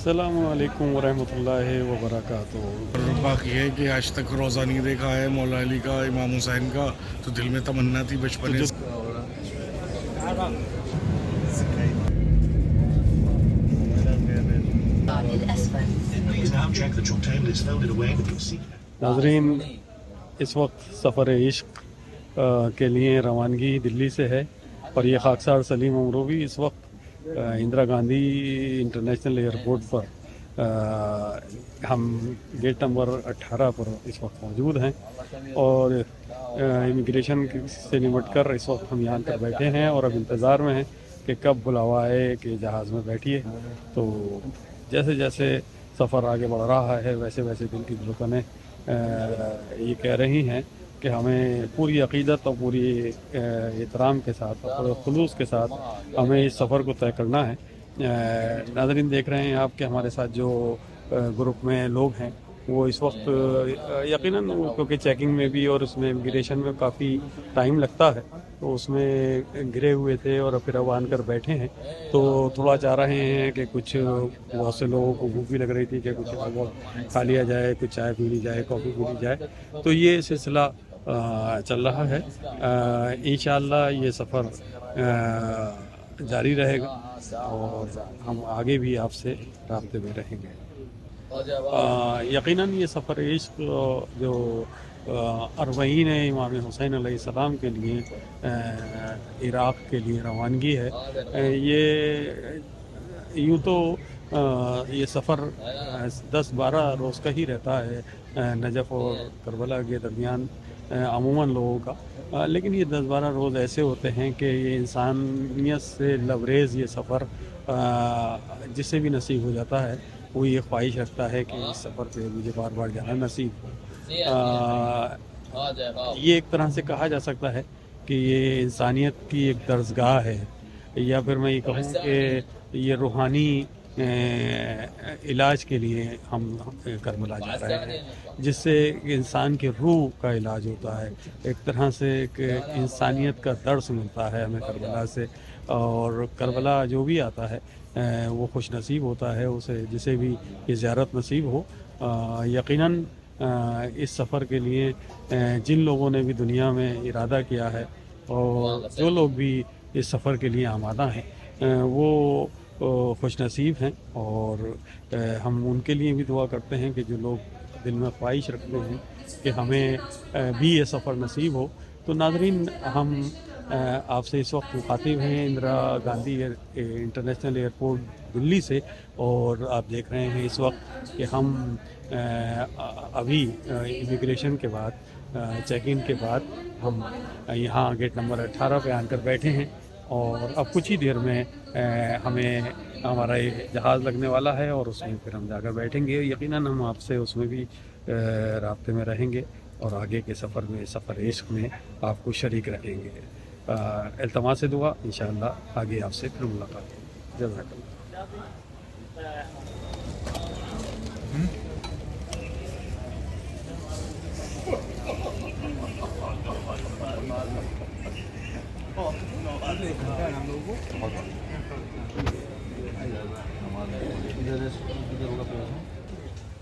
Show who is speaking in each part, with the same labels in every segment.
Speaker 1: अस्सलाम वालेकुम वरहमतुल्लाहि वबरकातुहू।
Speaker 2: और बाकी है कि आज तक रोज़ा नहीं देखा है मौला अली का, इमाम हुसैन का, तो दिल में तमन्ना थी बचपन से।
Speaker 1: नाज़रीन, इस वक्त सफ़र इश्क के लिए रवानगी दिल्ली से है और ये खाकसार सलीम अमरोवी इस वक्त इंदिरा गांधी इंटरनेशनल एयरपोर्ट पर हम गेट नंबर 18 पर इस वक्त मौजूद हैं और इमिग्रेशन से निमट कर इस वक्त हम यहाँ पर बैठे हैं और अब इंतज़ार में हैं कि कब बुलावा आए कि जहाज़ में बैठिए। तो जैसे जैसे सफ़र आगे बढ़ रहा है वैसे वैसे दिल की धड़कनें ये कह रही हैं कि हमें पूरी अक़ीदत और पूरी एहतराम के साथ और खुलूस के साथ हमें इस सफ़र को तय करना है। नाज़रीन, देख रहे हैं आप कि हमारे साथ जो ग्रुप में लोग हैं वो इस वक्त यकीनन क्योंकि चेकिंग में भी और उसमें इमिग्रेशन में काफ़ी टाइम लगता है तो उसमें घिरे हुए थे और फिर अब आन कर बैठे हैं। तो थोड़ा चाह रहे हैं कि कुछ बहुत से लोगों को भूख भी लग रही थी कि कुछ खा लिया जाए, कुछ चाय पी ली जाए, कॉफ़ी पी ली जाए। तो ये सिलसिला चल रहा है। इंशाअल्लाह ये सफ़र जारी रहेगा और हम आगे भी आपसे राब्ते में रहेंगे। यकीनन ये सफ़र इश्क जो अरबईन इमाम हुसैन अलैहिस्सलाम के लिए इराक़ के लिए रवानगी है। ये यूँ तो ये सफ़र 10-12 रोज़ का ही रहता है नजफ़ और करबला के दरमियान अमूमन लोगों का, लेकिन ये 10-12 रोज़ ऐसे होते हैं कि ये इंसानियत से लबरेज़ ये सफ़र जिसे भी नसीब हो जाता है वो ये ख्वाहिश रखता है कि इस सफ़र पे मुझे बार बार जाना नसीब हो। ये एक तरह से कहा जा सकता है कि ये इंसानियत की एक दर्जगाह है, या फिर मैं ये कहूँ कि ये रूहानी इलाज के लिए हम करबला जा रहे हैं, जिससे इंसान की रूह का इलाज होता है। एक तरह से एक इंसानियत का दर्स मिलता है हमें करबला से, और करबला जो भी आता है वो खुश नसीब होता है उसे, जिसे भी ये ज़ियारत नसीब हो। यकीनन इस सफ़र के लिए जिन लोगों ने भी दुनिया में इरादा किया है और जो लोग भी इस सफ़र के लिए आमादा हैं वो खुश नसीब हैं, और हम उनके लिए भी दुआ करते हैं कि जो लोग दिल में ख्वाहिश रखते हैं कि हमें भी ये सफ़र नसीब हो। तो नाज़रीन, हम आपसे इस वक्त मुखातिब हैं इंदिरा गांधी इंटरनेशनल एयरपोर्ट दिल्ली से, और आप देख रहे हैं इस वक्त कि हम अभी इमिग्रेशन के बाद चेक इन के बाद हम यहाँ गेट नंबर 18 पे आकर बैठे हैं और अब कुछ ही देर में हमें हमारा ये जहाज़ लगने वाला है और उसमें फिर हम जाकर बैठेंगे। यकीनन हम आपसे उसमें भी राब्ते में रहेंगे और आगे के सफ़र में, सफ़र इश्क में आपको शरीक रहेंगे। इल्तमास से दुआ, इंशाअल्लाह आगे आपसे फिर मुलाकात होगी। जज़ाकल्लाह।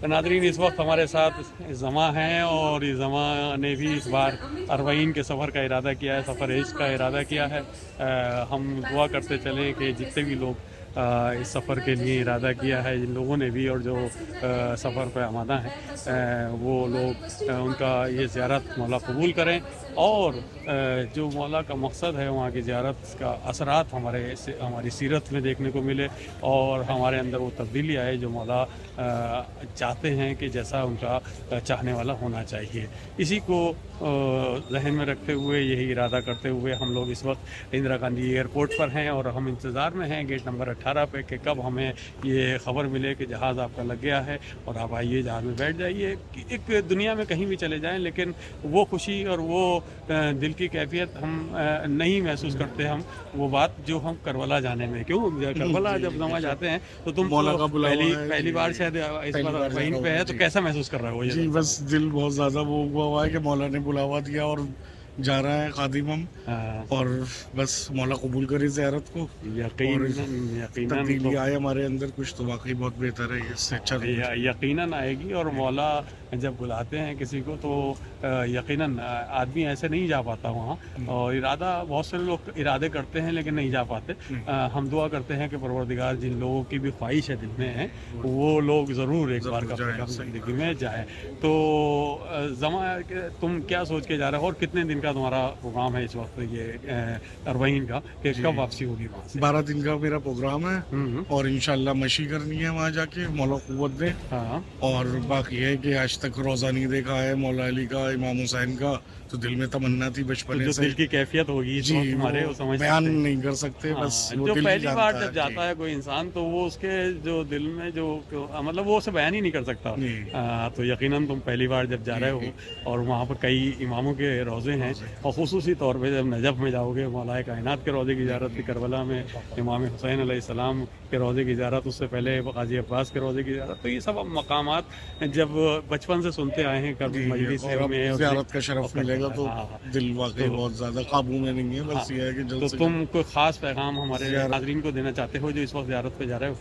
Speaker 1: नाज़रीन, इस वक्त हमारे साथ ज़मा हैं और ये ज़मा ने भी इस बार अरबईन के सफ़र का इरादा किया है, सफ़र इश्क का इरादा किया है। हम दुआ करते चलें कि जितने भी लोग इस सफ़र के लिए इरादा किया है, जिन लोगों ने भी, और जो सफ़र पर आमादा हैं वो लोग उनका ये ज़ियारत मौला कबूल करें, और जो मौला का मकसद है वहाँ की ज़ियारत का असरात हमारी सीरत में देखने को मिले और हमारे अंदर वो तब्दीली आए जो मौला चाहते हैं कि जैसा उनका चाहने वाला होना चाहिए। इसी को जहन में रखते हुए, यही इरादा करते हुए हम लोग इस वक्त इंदिरा गांधी एयरपोर्ट पर हैं और हम इंतज़ार में हैं गेट नंबर 18 पे कि कब हमें ये ख़बर मिले कि जहाज़ आपका लग गया है और आप आइए, जहाज़ में बैठ जाइए। एक दुनिया में कहीं भी चले जाएं, लेकिन वो खुशी और वो दिल की कैफियत हम नहीं महसूस करते, हम वो बात जो हम करबला जाने में। क्यों करबला जब जमा जाते हैं तो तुम पहली बार शायद इस बार वहीं पे है, तो कैसा महसूस कर रहे हो?
Speaker 2: जी, बस दिल बहुत ज़्यादा वो हुआ है कि मौला ने बुलावा दिया और जा रहा है खादिम हम,
Speaker 1: हाँ,
Speaker 2: और बस मौला कबूल करे ज़ियारत को।
Speaker 1: यकीनन
Speaker 2: तब्दीली
Speaker 1: तो
Speaker 2: आए हमारे अंदर कुछ तो वाकई बहुत बेहतर है, इससे अच्छा तो कुछ नहीं।
Speaker 1: यकीनन आएगी। और मौला जब बुलाते हैं किसी को तो यकीनन आदमी ऐसे नहीं जा पाता वहाँ। और इरादा, बहुत से लोग इरादे करते हैं लेकिन नहीं जा पाते। हम दुआ करते हैं कि परवरदिगार जिन लोगों की भी ख्वाहिश है दिल में है वो लोग ज़रूर एक बार
Speaker 2: जाएं,
Speaker 1: कम
Speaker 2: सही
Speaker 1: ज़िंदगी में जाएं। तो जमा तुम क्या सोच के जा रहे हो और कितने दिन का तुम्हारा प्रोग्राम है इस वक्त ये अरबईन का, कि कब वापसी होगी वहाँ से?
Speaker 2: 12 दिन का मेरा प्रोग्राम है, और इंशाल्लाह मशी करनी है वहाँ जाके, मौला कुव्वत दे।
Speaker 1: हाँ,
Speaker 2: और बाकी है कि आज तक रोज़ा नहीं देखा है मौला अली का, इमाम हुसैन का, तो दिल में तमन्ना थी
Speaker 1: तो
Speaker 2: बचपन
Speaker 1: जो
Speaker 2: से।
Speaker 1: दिल की कैफियत होगी इस
Speaker 2: जी,
Speaker 1: वक्त तुम्हारे, वो
Speaker 2: वो
Speaker 1: समझ
Speaker 2: बयान
Speaker 1: सकते हैं।
Speaker 2: नहीं कर सकते,
Speaker 1: हाँ,
Speaker 2: बस वो
Speaker 1: जो
Speaker 2: दिल ही
Speaker 1: पहली बार
Speaker 2: जानता
Speaker 1: जब जाता है कोई इंसान तो वो उसके जो दिल में जो मतलब वो उसे बयान ही नहीं कर सकता।
Speaker 2: जी।
Speaker 1: तो यकीनन तुम पहली बार जब जा रहे हो और वहाँ पर कई इमामों के रोज़े हैं, और ख़ुसूसी तौर पे जब नजफ़ में जाओगे मौलाए कायनात के रोज़े की ज़ियारत थी, करबला में इमाम हुसैन अलैहिस्सलाम के रोज़े की ज़ियारत, उससे पहले गाज़ी अब्बास के रोज़े की ज़ियारत, तो ये सब मकामात जब बचपन से सुनते आए हैं कभी मजलिस
Speaker 2: और अब
Speaker 1: में और
Speaker 2: ज़ियारत का शरफ मिलेगा तो
Speaker 1: हाँ,
Speaker 2: दिल वाकई
Speaker 1: तो-
Speaker 2: बहुत ज़्यादा काबू में नहीं है, बस
Speaker 1: हाँ,
Speaker 2: ये है कि जल्द
Speaker 1: तो
Speaker 2: से
Speaker 1: तुम कोई ख़ास पैगाम हमारे
Speaker 2: ज़ियारत-
Speaker 1: नाज़रीन को देना चाहते हो जो इस वक्त ज़ियारत पे जा रहे हो?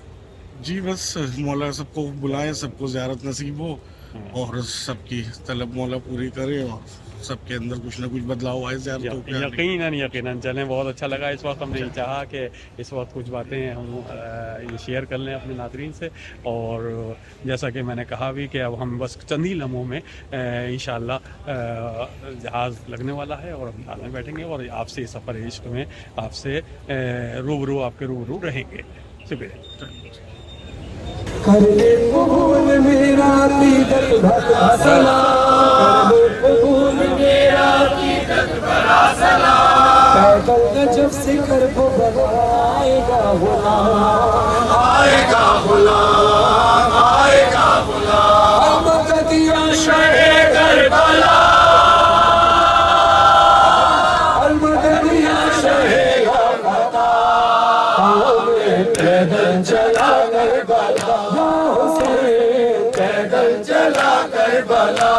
Speaker 2: जी बस मौला सबको बुलाए, सबको ज़ियारत नसीब हो,
Speaker 1: हाँ।
Speaker 2: और सबकी तलब मौला पूरी करे, और सबके अंदर कुछ ना कुछ बदलाव आए ज़ियारतों के आने।
Speaker 1: यकीनन चलें। बहुत अच्छा लगा। इस वक्त हमने चाहा कि इस वक्त कुछ बातें हम ये शेयर कर लें अपने नाज़रीन से, और जैसा कि मैंने कहा भी कि अब हम बस चंद ही लम्हों में इंशाअल्लाह जहाज़ लगने वाला है और हम जहाज़ में बैठेंगे और आपसे सफ़र इश्क में आपसे आपके रूबरू रहेंगे। शुक्रिया।
Speaker 3: कर दे कबूल मेरा दीदत भरा सलाम, कर दे कबूल मेरा दीदत भरा सलाम। पैदल नजफ से कर वो आएगा गुलाम, आएगा गुलाम, आएगा गुलाम। अलमददिया शहे करबला, अलमददिया शहे करबला। पैदल चला करबला, पैदल चला करबला,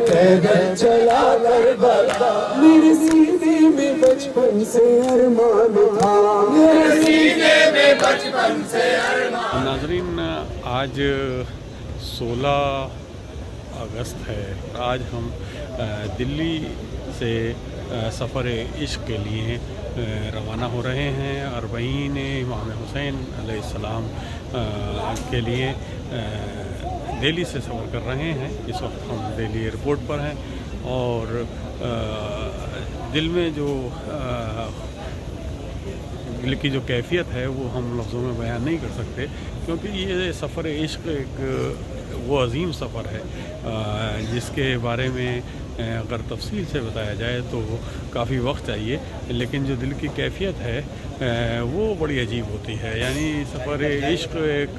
Speaker 3: पैदल चला करबला। मेरे सीने में बचपन से अरमान था, मेरे सीने में बचपन से अरमान।
Speaker 1: नाज़रीन, आज 16 अगस्त है। आज हम दिल्ली से सफ़र इश्क के लिए रवाना हो रहे हैं। अरबईन इमाम हुसैन अलैहिस्सलाम के लिए दिल्ली से सफ़र कर रहे हैं। इस वक्त हम दिल्ली एयरपोर्ट पर हैं, और दिल में जो दिल की जो कैफियत है वो हम लफ्ज़ों में बयान नहीं कर सकते, क्योंकि ये सफ़र इश्क एक वो अजीम सफ़र है जिसके बारे में अगर तफसील से बताया जाए तो काफ़ी वक्त चाहिए, लेकिन जो दिल की कैफियत है वो बड़ी अजीब होती है। यानी सफ़र इश्क एक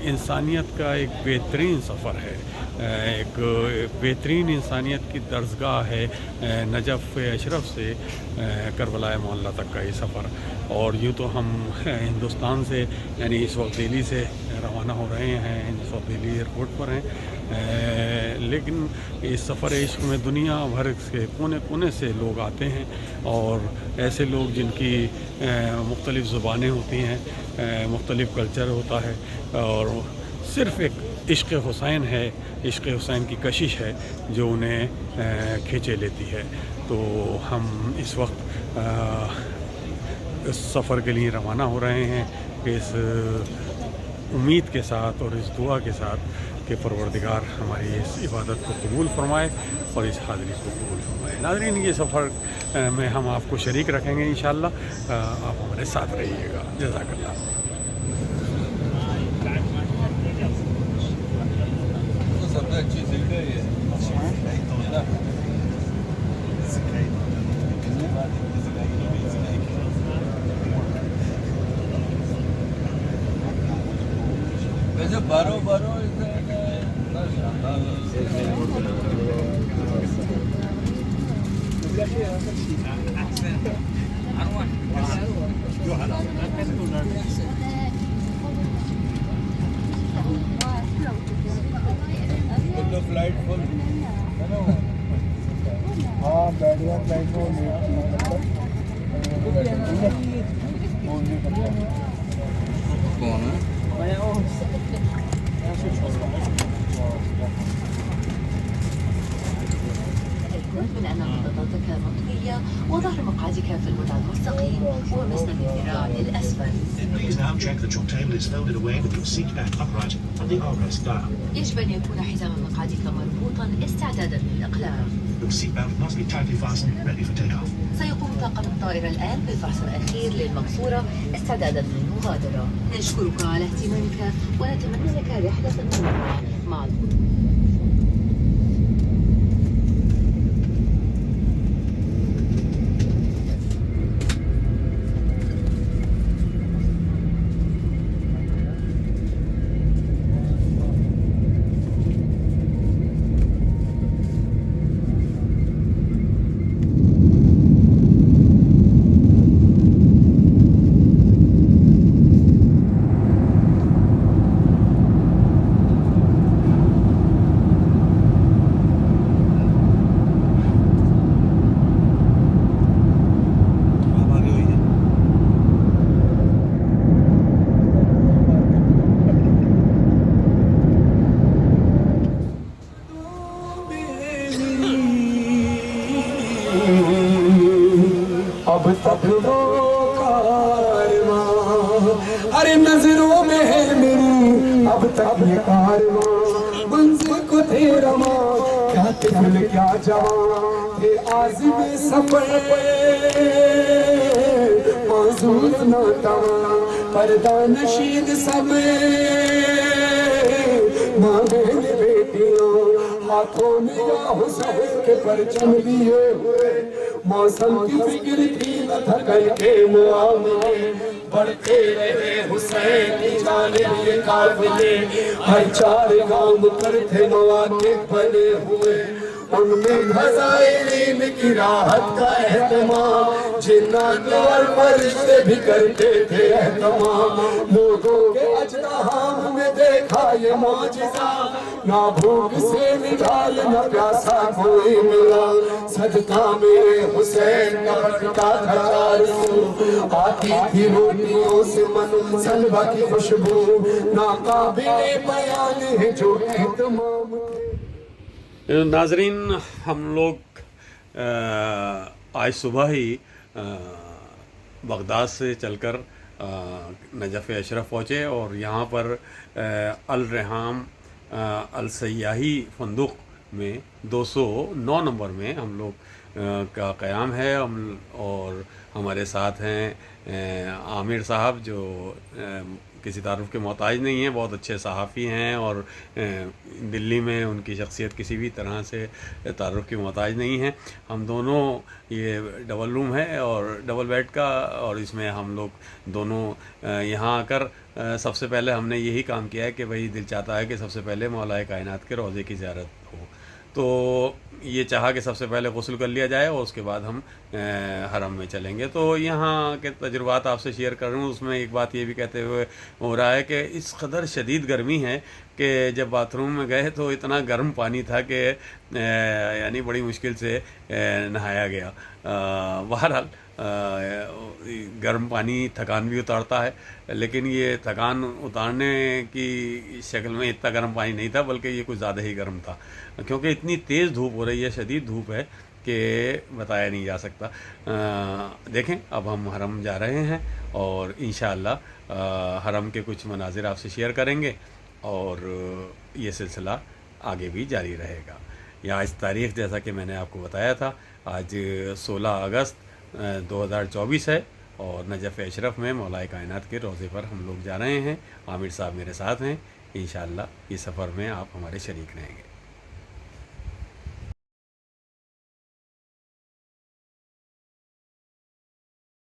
Speaker 1: इंसानियत का एक बेहतरीन सफ़र है, एक बेहतरीन इंसानियत की दर्जगाह है नजफ़ अशरफ से करबला मोहल्ला तक का ये सफ़र। और यूँ तो हम हिंदुस्तान से यानी इस वक्त दिल्ली से रवाना हो रहे हैं, इस वक्त दिल्ली एयरपोर्ट पर हैं, लेकिन इस सफ़र इश्क में दुनिया भर के कोने कोने से लोग आते हैं, और ऐसे लोग जिनकी मुख्तलिफ़ ज़ुबानें होती हैं, मुख्तलिफ़ कल्चर होता है, और सिर्फ़ एक इश्क़ हुसैन है, इश्क़ हुसैन की कशिश है जो उन्हें खींचे लेती है। तो हम इस वक्त इस सफ़र के लिए रवाना हो रहे हैं, इस उम्मीद के साथ और इस दुआ के साथ कि परवरदिगार हमारी इस इबादत को कबूल फरमाए और इस हाज़िरी को कबूल फरमाए। नाज़रीन, ये सफ़र में हम आपको शरीक रखेंगे इंशाअल्लाह। आप हमारे साथ रहिएगा। जज़ाकल्लाह।
Speaker 4: सबसे अच्छी सीट है ये। वैसे बारो फ्लाइट फुल कौन है
Speaker 5: من أن خططك مطوية وظهر مقعدك في الوضع المستقيم ومسند الذراع للأسفل.
Speaker 6: Please now check that your table is folded away with your seat back upright and the armrest down.
Speaker 5: يجب أن يكون حزام مقعدك مربوطا استعدادا للإقلاع.
Speaker 6: Your seatbelt must be tightly fastened, ready for takeoff.
Speaker 5: سيقوم طاقم الطائرة الآن بالفحص الأخير للمقصورة استعدادا للمغادرة. نشكرك على اهتمامك ونتمنى لك رحلة ممتعة مع القدوم.
Speaker 3: अब तक वो कारवां अरे नजरों में है मेरी अब तक ये कारवां मंजिल को थे रमा क्या तिफल क्या जवां थे आज़िम सफर माज़ूर न तवां पर्दा नशीद सब माँ बहन बेटियों हाथों में या हुसैन के परचम लिए हुए मौसम की फिक्र थी न थकन के मुआमले बढ़ते रहे हुसैन की जानिब ये काफिले हर चार गांव पर थे मवाक़िफ़ बने हुए उनमें ख़ज़ाइन की राहत का एहतमाम जिन्नात और फरिश्ते भी करते थे एहतमाम लोगों के अजदाहाम में देखा ये मौजिज़ा ना भूख से निकाल न प्यासा कोई मिला सदका मेरे हुसैन का बटता था चार सू आती थी रोटियों से मन सलवा की खुशबू नाकाबिले बयान है जो एहतमाम
Speaker 1: नाजरीन हम लोग आज सुबह ही बगदाद से चलकर नजफ़ अशरफ पहुँचे और यहाँ पर अल रेहाम अल सयाही फंदुक में 209 नंबर में हम लोग का क़याम है। और हमारे साथ हैं आमिर साहब जो किसी तारुफ के मोहताज नहीं हैं, बहुत अच्छे सहाफ़ी हैं और दिल्ली में उनकी शख्सियत किसी भी तरह से तारुफ की मोहताज नहीं है। हम दोनों ये डबल रूम है और डबल बेड का और इसमें हम लोग दोनों यहाँ आकर सबसे पहले हमने यही काम किया है कि भाई दिल चाहता है कि सबसे पहले मौलाए कायनात के रोज़े की ज़ियारत हो, तो ये चाहा कि सबसे पहले गुस्ल कर लिया जाए और उसके बाद हम हरम में चलेंगे। तो यहाँ के तजुर्बात आपसे शेयर कर रहा हूँ। उसमें एक बात ये भी कहते हुए हो रहा है कि इस कदर शदीद गर्मी है कि जब बाथरूम में गए तो इतना गर्म पानी था कि यानी बड़ी मुश्किल से नहाया गया। बहरहाल गर्म पानी थकान भी उतारता है, लेकिन ये थकान उतारने की शक्ल में इतना गर्म पानी नहीं था, बल्कि ये कुछ ज़्यादा ही गर्म था क्योंकि इतनी तेज़ धूप हो रही है, शदीद धूप है कि बताया नहीं जा सकता। देखें अब हम हरम जा रहे हैं और इंशाअल्लाह हरम के कुछ मनाजिर आपसे शेयर करेंगे और ये सिलसिला आगे भी जारी रहेगा। या आज तारीख़ जैसा कि मैंने आपको बताया था, आज 16 अगस्त 2024 है और नजफ़ अशरफ में मौलाए कायनात के रोज़े पर हम लोग जा रहे हैं। आमिर साहब मेरे साथ हैं। इंशाअल्लाह इस सफ़र में आप हमारे शरीक रहेंगे।